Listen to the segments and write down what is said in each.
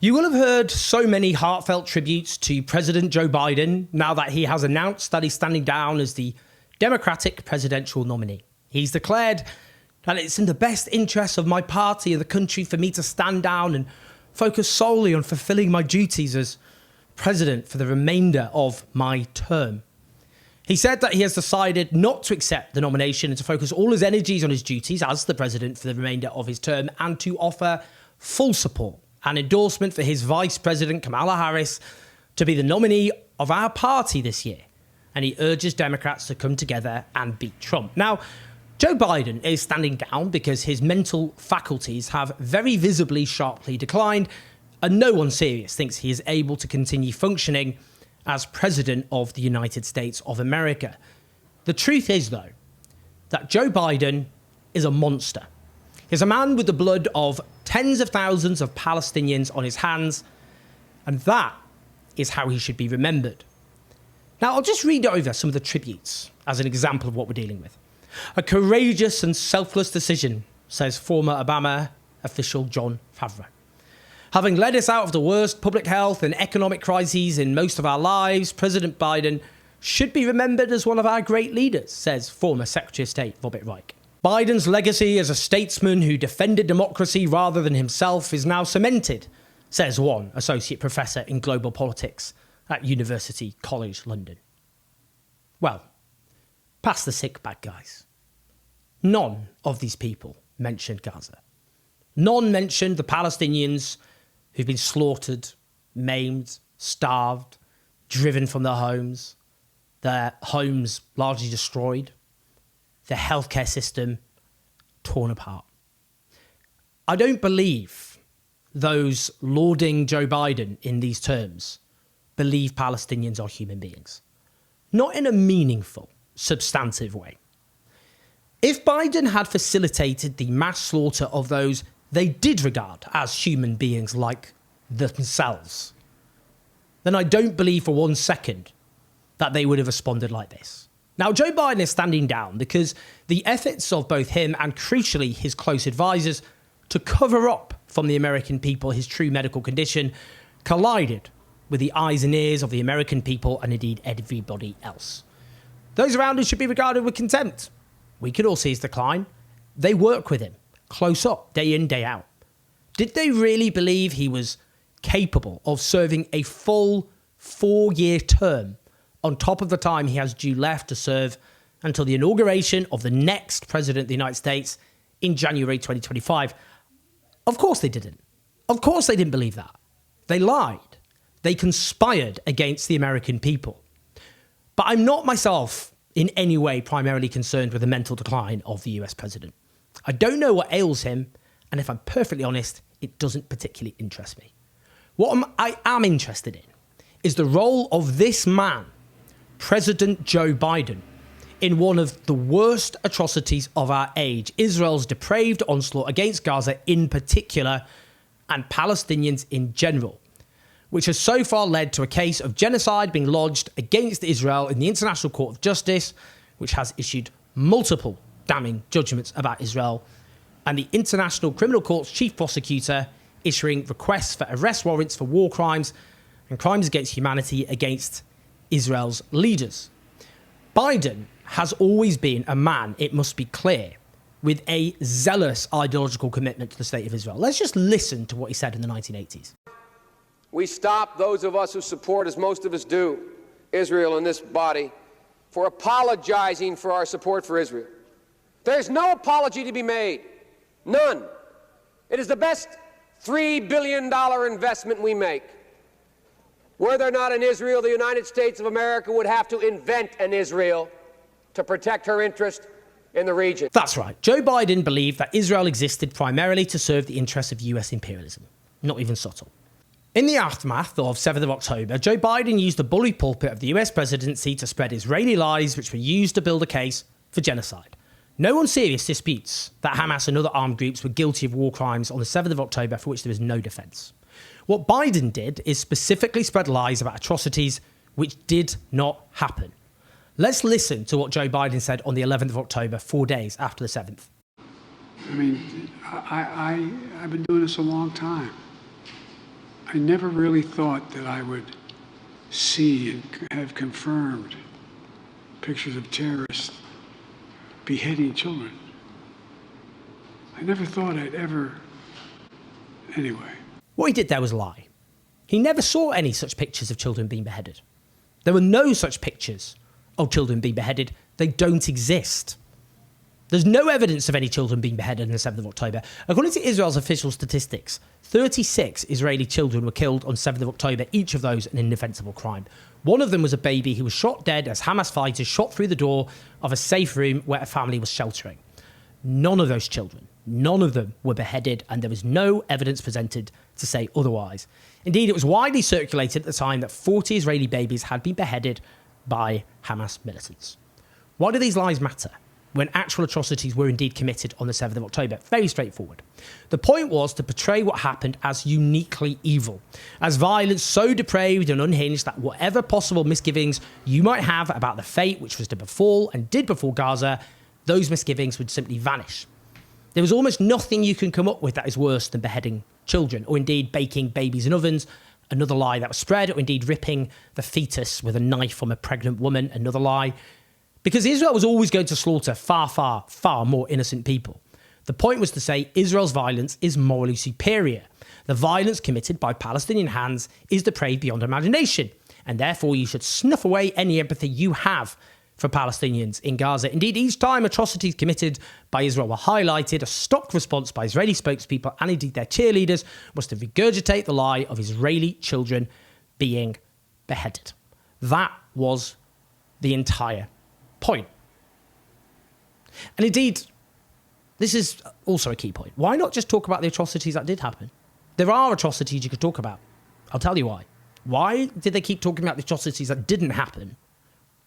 You will have heard so many heartfelt tributes to President Joe Biden now that he has announced that he's standing down as the Democratic presidential nominee. He's declared that it's in the best interests of my party and the country for me to stand down and focus solely on fulfilling my duties as president for the remainder of my term. He said that he has decided not to accept the nomination and to focus all his energies on his duties as the president for the remainder of his term and to offer full support and endorsement for his Vice President Kamala Harris to be the nominee of our party this year. And he urges Democrats to come together and beat Trump. Now, Joe Biden is standing down because his mental faculties have very visibly sharply declined, and no one serious thinks he is able to continue functioning as President of the United States of America. The truth is, though, that Joe Biden is a monster. He's a man with the blood of tens of thousands of Palestinians on his hands, and that is how he should be remembered. Now, I'll just read over some of the tributes as an example of what we're dealing with. A courageous and selfless decision, says former Obama official John Favreau. Having led us out of the worst public health and economic crises in most of our lives, President Biden should be remembered as one of our great leaders, says former Secretary of State Robert Reich. Biden's legacy as a statesman who defended democracy rather than himself is now cemented, says one associate professor in global politics at University College London. Well, past the sick bad guys. None of these people mentioned Gaza. None mentioned the Palestinians who've been slaughtered, maimed, starved, driven from their homes largely destroyed, their healthcare system torn apart. I don't believe those lauding Joe Biden in these terms believe Palestinians are human beings. Not in a meaningful, substantive way. If Biden had facilitated the mass slaughter of those they did regard as human beings like themselves, then I don't believe for 1 second that they would have responded like this. Now, Joe Biden is standing down because the efforts of both him and, crucially, his close advisors to cover up from the American people his true medical condition collided with the eyes and ears of the American people and indeed everybody else. Those around him should be regarded with contempt. We could all see his decline. They work with him, close up, day in, day out. Did they really believe he was capable of serving a full 4-year term on top of the time he has due left to serve until the inauguration of the next president of the United States in January 2025? Of course they didn't. Of course they didn't believe that. They lied. They conspired against the American people. But I'm not myself in any way primarily concerned with the mental decline of the US president. I don't know what ails him, and if I'm perfectly honest, it doesn't particularly interest me. What I am interested in is the role of this man, President Joe Biden, in one of the worst atrocities of our age, Israel's depraved onslaught against Gaza in particular, and Palestinians in general, which has so far led to a case of genocide being lodged against Israel in the International Court of Justice, which has issued multiple damning judgments about Israel, and the International Criminal Court's chief prosecutor issuing requests for arrest warrants for war crimes and crimes against humanity against Israel's leaders. Biden has always been a man, it must be clear, with a zealous ideological commitment to the state of Israel. Let's just listen to what he said in the 1980s. We stop those of us who support, as most of us do, Israel in this body, for apologizing for our support for Israel. There's no apology to be made. None. It is the best $3 billion investment we make. Were there not an Israel, the United States of America would have to invent an Israel to protect her interest in the region. That's right. Joe Biden believed that Israel existed primarily to serve the interests of US imperialism. Not even subtle. In the aftermath of 7th of October, Joe Biden used the bully pulpit of the US presidency to spread Israeli lies which were used to build a case for genocide. No one serious disputes that Hamas and other armed groups were guilty of war crimes on the 7th of October for which there is no defence. What Biden did is specifically spread lies about atrocities which did not happen. Let's listen to what Joe Biden said on the 11th of October, 4 days after the 7th. I mean, I've been doing this a long time. I never really thought that I would see and have confirmed pictures of terrorists beheading children. I never thought I'd ever... Anyway. What he did there was lie. He never saw any such pictures of children being beheaded. There were no such pictures of children being beheaded. They don't exist. There's no evidence of any children being beheaded on the 7th of October. According to Israel's official statistics, 36 Israeli children were killed on 7th of October, each of those an indefensible crime. One of them was a baby who was shot dead as Hamas fighters shot through the door of a safe room where a family was sheltering. None of those children, none of them were beheaded, and there was no evidence presented to say otherwise. Indeed, it was widely circulated at the time that 40 Israeli babies had been beheaded by Hamas militants. Why do these lies matter when actual atrocities were indeed committed on the 7th of October? Very straightforward. The point was to portray what happened as uniquely evil, as violence so depraved and unhinged that whatever possible misgivings you might have about the fate which was to befall and did befall Gaza, those misgivings would simply vanish. There was almost nothing you can come up with that is worse than beheading children, or indeed baking babies in ovens, another lie that was spread, or indeed ripping the fetus with a knife from a pregnant woman, another lie. Because Israel was always going to slaughter far, far, far more innocent people. The point was to say Israel's violence is morally superior. The violence committed by Palestinian hands is depraved beyond imagination, and therefore you should snuff away any empathy you have for Palestinians in Gaza. Indeed, each time atrocities committed by Israel were highlighted, a stock response by Israeli spokespeople and indeed their cheerleaders was to regurgitate the lie of Israeli children being beheaded. That was the entire point. And indeed, this is also a key point. Why not just talk about the atrocities that did happen? There are atrocities you could talk about. I'll tell you why. Why did they keep talking about the atrocities that didn't happen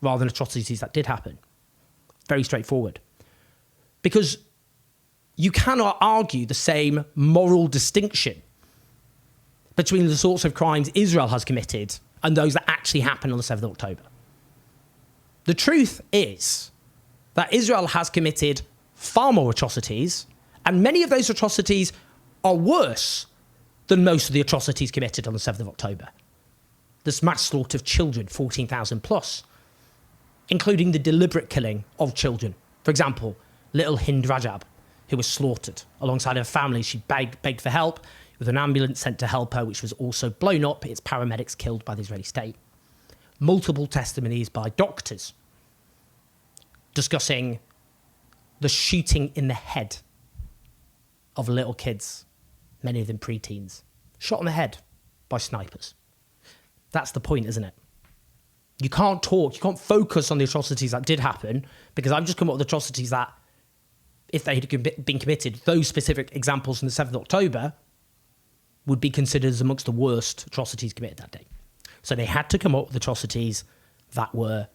rather than atrocities that did happen? Very straightforward. Because you cannot argue the same moral distinction between the sorts of crimes Israel has committed and those that actually happened on the 7th of October. The truth is that Israel has committed far more atrocities, and many of those atrocities are worse than most of the atrocities committed on the 7th of October. This mass slaughter of children, 14,000 plus, including the deliberate killing of children. For example, little Hind Rajab, who was slaughtered alongside her family. She begged for help, with an ambulance sent to help her, which was also blown up, its paramedics killed by the Israeli state. Multiple testimonies by doctors discussing the shooting in the head of little kids, many of them preteens, shot in the head by snipers. That's the point, isn't it? You can't focus on the atrocities that did happen, because I've just come up with atrocities that, if they had been committed, those specific examples from the 7th of October would be considered as amongst the worst atrocities committed that day. So they had to come up with atrocities that were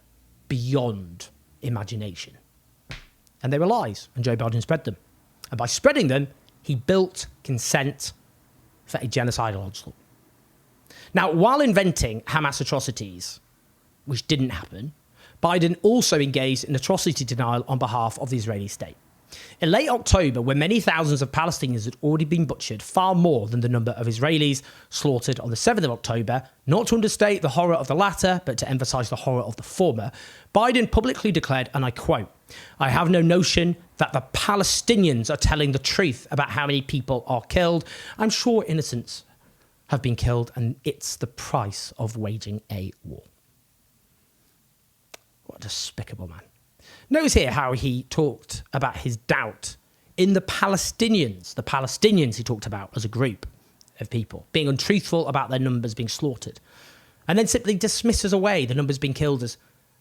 beyond imagination. And they were lies, and Joe Biden spread them. And by spreading them, he built consent for a genocidal onslaught. Now, while inventing Hamas atrocities, which didn't happen, Biden also engaged in atrocity denial on behalf of the Israeli state. In late October, when many thousands of Palestinians had already been butchered, far more than the number of Israelis slaughtered on the 7th of October, not to understate the horror of the latter, but to emphasise the horror of the former, Biden publicly declared, and I quote, "I have no notion that the Palestinians are telling the truth about how many people are killed. I'm sure innocents have been killed, and it's the price of waging a war." What a despicable man. Notice here how he talked about his doubt in the Palestinians. The Palestinians he talked about as a group of people, being untruthful about their numbers being slaughtered. And then simply dismisses away the numbers being killed as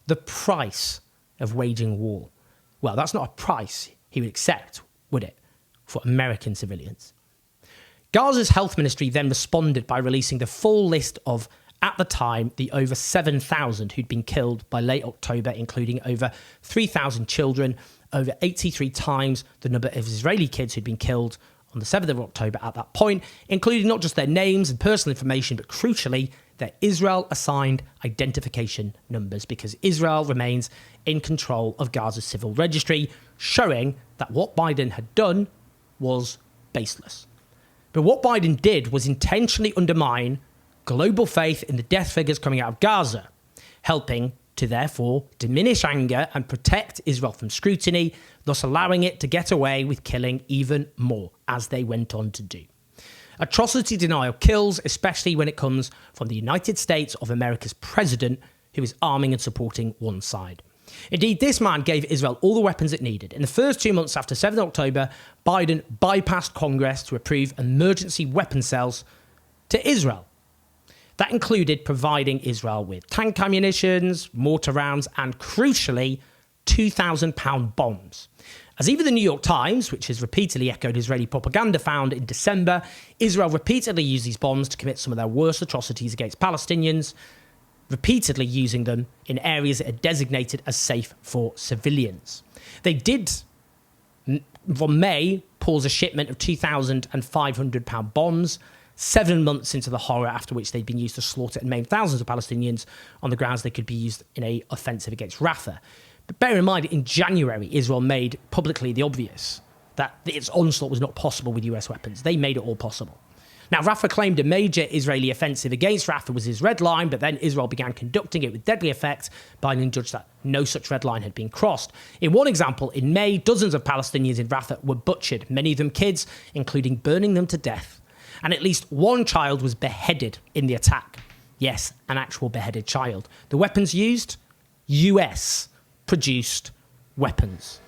the price of waging war. Well, that's not a price he would accept, would it, for American civilians? Gaza's health ministry then responded by releasing the full list of, at the time, the over 7,000 who'd been killed by late October, including over 3,000 children, over 83 times the number of Israeli kids who'd been killed on the 7th of October at that point, including not just their names and personal information, but crucially, their Israel-assigned identification numbers, because Israel remains in control of Gaza's civil registry, showing that what Biden had done was baseless. But what Biden did was intentionally undermine global faith in the death figures coming out of Gaza, helping to therefore diminish anger and protect Israel from scrutiny, thus allowing it to get away with killing even more, as they went on to do. Atrocity denial kills, especially when it comes from the United States of America's president, who is arming and supporting one side. Indeed, this man gave Israel all the weapons it needed. In the first 2 months after 7th October, Biden bypassed Congress to approve emergency weapon sales to Israel. That included providing Israel with tank ammunitions, mortar rounds, and crucially, 2,000-pound bombs. As even the New York Times, which has repeatedly echoed Israeli propaganda, found in December, Israel repeatedly used these bombs to commit some of their worst atrocities against Palestinians, repeatedly using them in areas that are designated as safe for civilians. They did, from May, pause a shipment of 2,500-pound bombs, 7 months into the horror after which they'd been used to slaughter and maim thousands of Palestinians on the grounds they could be used in an offensive against Rafah. But bear in mind, in January, Israel made publicly the obvious that its onslaught was not possible with US weapons. They made it all possible. Now, Rafah claimed a major Israeli offensive against Rafah was his red line, but then Israel began conducting it with deadly effect. Biden judged that no such red line had been crossed. In one example, in May, dozens of Palestinians in Rafah were butchered, many of them kids, including burning them to death. And at least one child was beheaded in the attack. Yes, an actual beheaded child. The weapons used? US-produced weapons.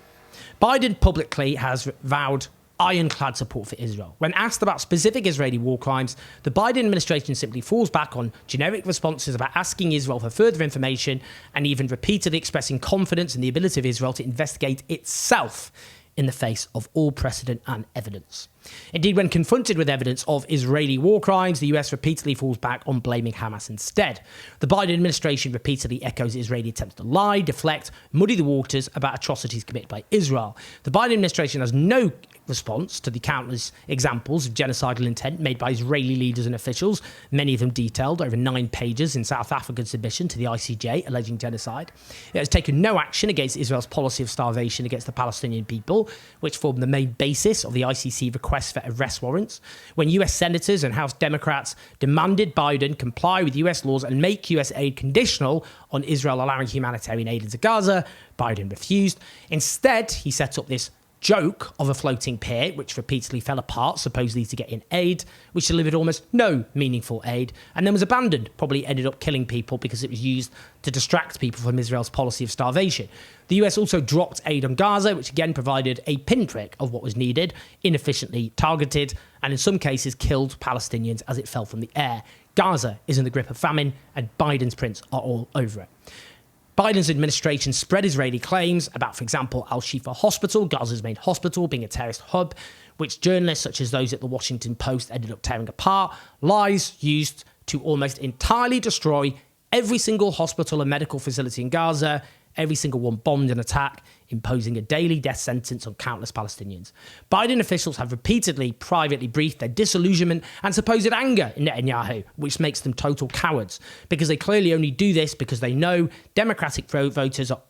Biden publicly has vowed ironclad support for Israel. When asked about specific Israeli war crimes, the Biden administration simply falls back on generic responses about asking Israel for further information and even repeatedly expressing confidence in the ability of Israel to investigate itself in the face of all precedent and evidence. Indeed, when confronted with evidence of Israeli war crimes, the US repeatedly falls back on blaming Hamas instead. The Biden administration repeatedly echoes Israeli attempts to lie, deflect, muddy the waters about atrocities committed by Israel. The Biden administration has no response to the countless examples of genocidal intent made by Israeli leaders and officials, many of them detailed over 9 pages in South Africa's submission to the ICJ alleging genocide. It has taken no action against Israel's policy of starvation against the Palestinian people, which formed the main basis of the ICC request for arrest warrants. When US senators and House Democrats demanded Biden comply with US laws and make US aid conditional on Israel allowing humanitarian aid into Gaza, Biden refused. Instead, he set up this joke of a floating pier, which repeatedly fell apart, supposedly to get in aid, which delivered almost no meaningful aid, and then was abandoned, probably ended up killing people because it was used to distract people from Israel's policy of starvation. The US also dropped aid on Gaza, which again provided a pinprick of what was needed, inefficiently targeted, and in some cases killed Palestinians as it fell from the air. Gaza is in the grip of famine, and Biden's prints are all over it. Biden's administration spread Israeli claims about, for example, Al-Shifa Hospital, Gaza's main hospital, being a terrorist hub, which journalists such as those at the Washington Post ended up tearing apart, lies used to almost entirely destroy every single hospital and medical facility in Gaza, every single one bombed and attacked, imposing a daily death sentence on countless Palestinians. Biden officials have repeatedly privately briefed their disillusionment and supposed anger in Netanyahu, which makes them total cowards, because they clearly only do this because they know Democratic voters are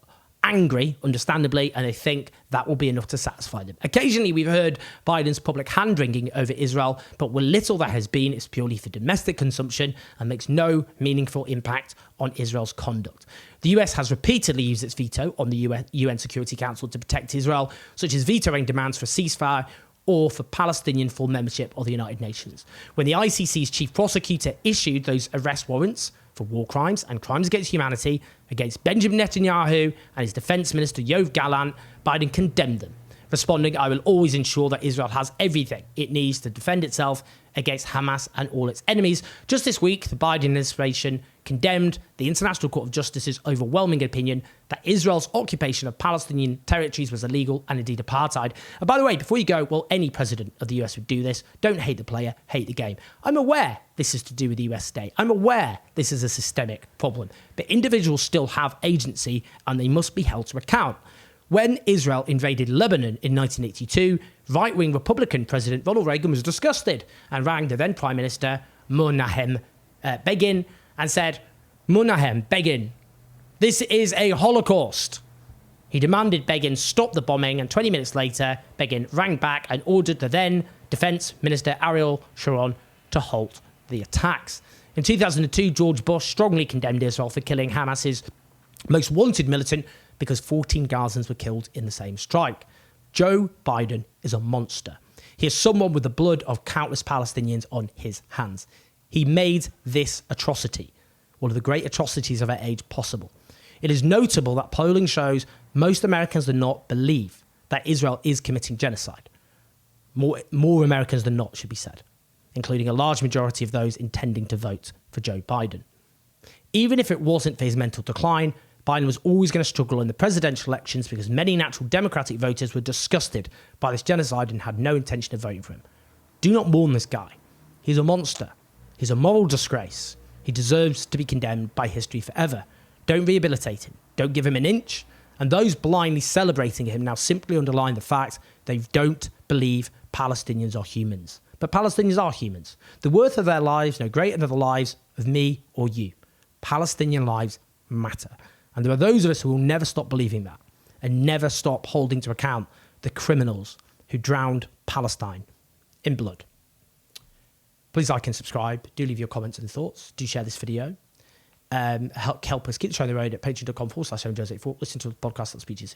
angry, understandably, and they think that will be enough to satisfy them. Occasionally, we've heard Biden's public hand-wringing over Israel, but what little there has been is purely for domestic consumption and makes no meaningful impact on Israel's conduct. The US has repeatedly used its veto on the UN Security Council to protect Israel, such as vetoing demands for a ceasefire or for Palestinian full membership of the United Nations. When the ICC's chief prosecutor issued those arrest warrants for war crimes and crimes against humanity against Benjamin Netanyahu and his defense minister Yoav Gallant, Biden condemned them, responding, "I will always ensure that Israel has everything it needs to defend itself against Hamas and all its enemies." Just this week, the Biden administration condemned the International Court of Justice's overwhelming opinion that Israel's occupation of Palestinian territories was illegal and indeed apartheid. And by the way, before you go, well, any president of the US would do this. Don't hate the player, hate the game. I'm aware this is to do with the US state. I'm aware this is a systemic problem. But individuals still have agency and they must be held to account. When Israel invaded Lebanon in 1982, right-wing Republican President Ronald Reagan was disgusted and rang the then Prime Minister Menachem Begin and said, "Menachem Begin, this is a Holocaust." He demanded Begin stop the bombing, and 20 minutes later, Begin rang back and ordered the then Defense Minister Ariel Sharon to halt the attacks. In 2002, George Bush strongly condemned Israel for killing Hamas's most wanted militant because 14 Gazans were killed in the same strike. Joe Biden is a monster. He is someone with the blood of countless Palestinians on his hands. He made this atrocity, one of the great atrocities of our age, possible. It is notable that polling shows most Americans do not believe that Israel is committing genocide. More Americans than not, should be said, including a large majority of those intending to vote for Joe Biden. Even if it wasn't for his mental decline, Biden was always going to struggle in the presidential elections because many natural Democratic voters were disgusted by this genocide and had no intention of voting for him. Do not mourn this guy. He's a monster. He's a moral disgrace. He deserves to be condemned by history forever. Don't rehabilitate him. Don't give him an inch. And those blindly celebrating him now simply underline the fact they don't believe Palestinians are humans. But Palestinians are humans. The worth of their lives no greater than the lives of me or you. Palestinian lives matter. And there are those of us who will never stop believing that and never stop holding to account the criminals who drowned Palestine in blood. Please like and subscribe. Do leave your comments and thoughts. Do share this video. Help us keep the show on the road at patreon.com/7Jose4. Listen to the podcast. I'll speak to you soon.